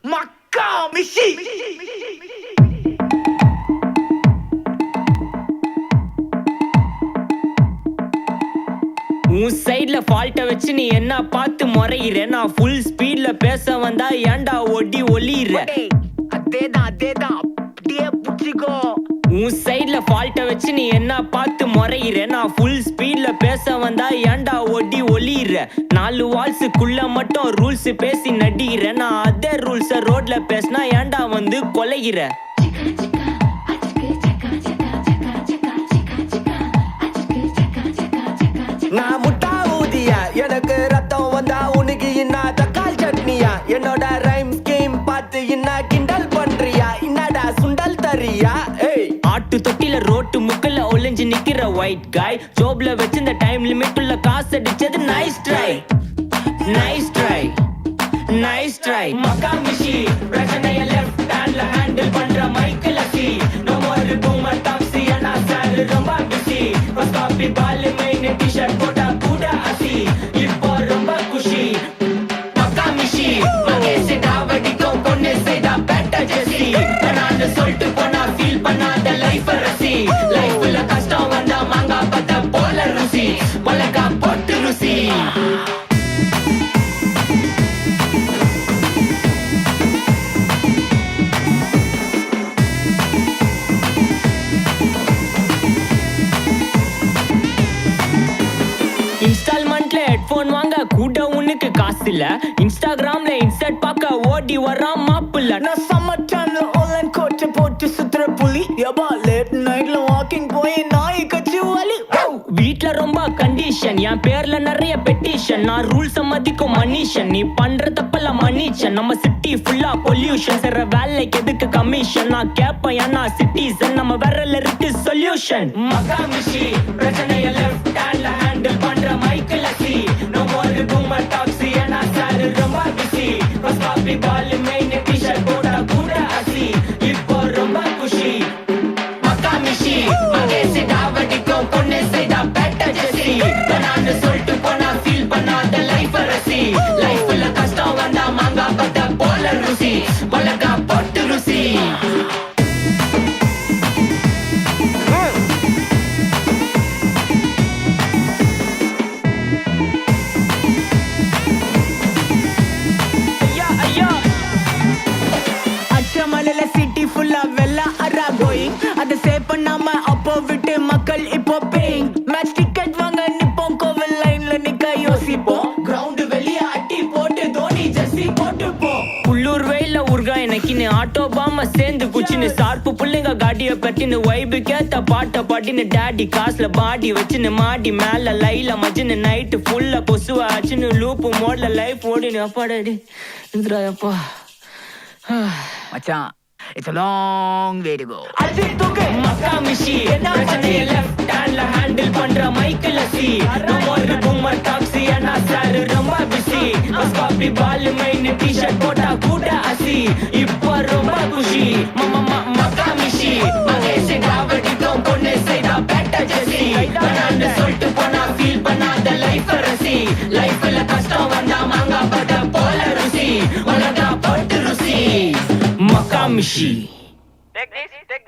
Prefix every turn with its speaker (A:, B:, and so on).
A: மக்கா மிஷி
B: உன் சைட்ல ஃபால்ட்ட வச்சு நீ என்ன பார்த்து முறையிற. நான் ஃபுல் ஸ்பீட்ல பேச வந்தா ஏன்டா ஒடி ஒளியிற.
A: அதேதான் அப்படியே புடிச்சுக்கோ.
B: உன் சைட்ல ஃபால்ட்ட வச்சு நீ என்ன பார்த்து முறையிற. நான் ஃபுல் ஸ்பீட்ல பேச வந்தா ஏன்டா ஒடி ஒளியிற. 4 வால்ஸுக்குள்ள மட்டும் ரூல்ஸ் பேசி நடிகிற. நான் அதே ரூல்ஸ ரோட்ல பேசினா ஏன்டா வந்து கொலைகிற.
C: நான் முட்டா ஊதியா, எனக்கு ரத்தம் வந்தா உனக்கு இன்னா தக்காளி சட்னியா. என்னோட ரைம் ஸ்கீம் பார்த்து இன்னா கிண்டல் பண்றியா. என்னடா சுண்டல் தரியா.
B: ஆட்டு தொட்டில ரோட்டு முக்கல்ல ஒளிஞ்சு நிக்கிற ஒயிட் காய். ஜோப்ல வச்சிருந்த டைம் லிமிட் உள்ள காசு அடிச்சது nice try nice try nice try. மக்கா மிஷி பிரச்சனைய லெஃப்ட் ஹேண்ட்ல ஹேண்டில் பண்ற மைக்கேல் சி. நோ மோர் பூமர் டாக்ஸி அண்ணா சார் ரொம்ப பிஸி. பஸ் காபி பால் மெயின் டி-ஷர்ட் போட்டா கூட அசி. இப்போ ரொம்ப குஷி மக்கா மிஷி. மகேஷ் டாவடிக்கும் பொண்ணு செய்தா பெட்டர் ஜெசி. நான் சொல்லிட்டு போனா ஃபீல் பண்ணாத லைஃப் ரசி. லைஃப்ல கஷ்டம் வந்தா மாங்கா பத்த போல ருசி. மிளகா போட்டு ருசி. இன்ஸ்டால்மெண்ட்ல ஹெட்போன் வாங்க கூட உனக்கு காசு இல்ல. இன்ஸ்டாகிராம்ல இன்ஸ்டர்ட் பார்க்க ஓடி வரான் மாப்பிள்ள.
A: நான் சம்மர் டைம்ல ஆன்லைன் கோட்டை போட்டு சுத்துற புலி. எபா லேட் நைட்ல வாக்கிங் போய் நாய் கச்சி வலி.
B: வீட்ல ரொம்ப கண்டிஷன், என் பேர்ல நிறைய பெட்டிஷன். நான் ரூல்ஸ் மதிக்கும் மனுஷன், நீ பண்ற தப்பெல்லாம் மன்னிச்சன். நம்ம சிட்டி ஃபுல்லா பொல்யூஷன், செய்ற வேலைக்கு எதுக்கு கமிஷன். நான் கேப்பேன் ஏன்னா சிட்டிசன், நம்ம விரல்ல இருக்கு சொல்யூஷன். மக்கா மிஷி பிரச்சனைய லெஃப்ட் ஹேண்ட்ல ஹேண்டில் பண்ற மைக்கேல் சி. நோ மோர் பூமர் டாக்ஸி அண்ணா சார் ரொம்ப பிஸி. பஸ் காபி பால் மெயின் டி-ஷர்ட் போட்டா கூட அசி. இப்போ ரொம்ப குஷி மக்கா மிஷி. மகேஷ் டாவடிக்கும் பொண்ணு செய்தா பெட்டர் ஜெசி. நான் சொல்லிட்டு போனா ஃபீல் பண்ணாத லைஃப் ரசி. லைஃப்ல கஷ்டம் வந்தா மாங்கா பத்த போல ருசி. மிளகா போட்டு ருசி.
A: அச்சமலையில சிட்டி ஃபுல்லா வெள்ளா அரா கோயிங். அதை சேவ் பண்ணாம அப்போ விட்டு மக்கள் இப்போ பேயிங். மேட்ச் டிக்கெட் வாங்க நிப்போம், கோவில் லைன்ல நிக்க யோசிப்போம்.
B: கிரவுண்ட் வெளிய அட்டி போட்டு தோனி ஜெர்சி போட்டு போ. புள்ளூர் வெயில உருகா எனக்குன்னு ஆட்டோ பாம சேர்ந்து குச்சின்னு. சார்பு புள்ளைங்க காடிய பட்டின்னு வைபு கேத்த பாட்ட பாட்டின்னு. டாடி காசுல பாடி வச்சுன்னு மாடி மேல லைல மச்சின்னு. நைட்டு ஃபுல்லா கொசுவ ஆச்சுன்னு லூப்பு மோட்ல லைஃப் ஓடினு. அப்பாடாடி இந்திராயப்பா.
A: மச்சான், it's a long way to go.
B: அடி தூக்கு மக்கா மிஷி. பிரச்சனைய லெஃப்ட் ஹேண்ட்ல ஹேண்டில் பண்ற மைக்கேல் சி. நோ மோர் பூமர் டாக்ஸி அண்ணா சார் ரொம்ப பிஸி. பஸ் காபி பால் மெயின் டி-ஷர்ட் போட்டா கூட அசி. இப்போ ரொம்ப குஷி மக்கா மிஷி. மகேஷ் டாவடிக்கும் பொண்ணு செய்தா பெட்டர் ஜெசி. நான் சொல்லிட்டு போனா ஃபீல் பண்ணாத லைஃப் ரசி. லைஃப்ல கஷ்டம் வந்தா மாங்கா பத்த போல ருசி. மிளகா போட்டு ருசி மக்கா மிஷி.
D: Take this.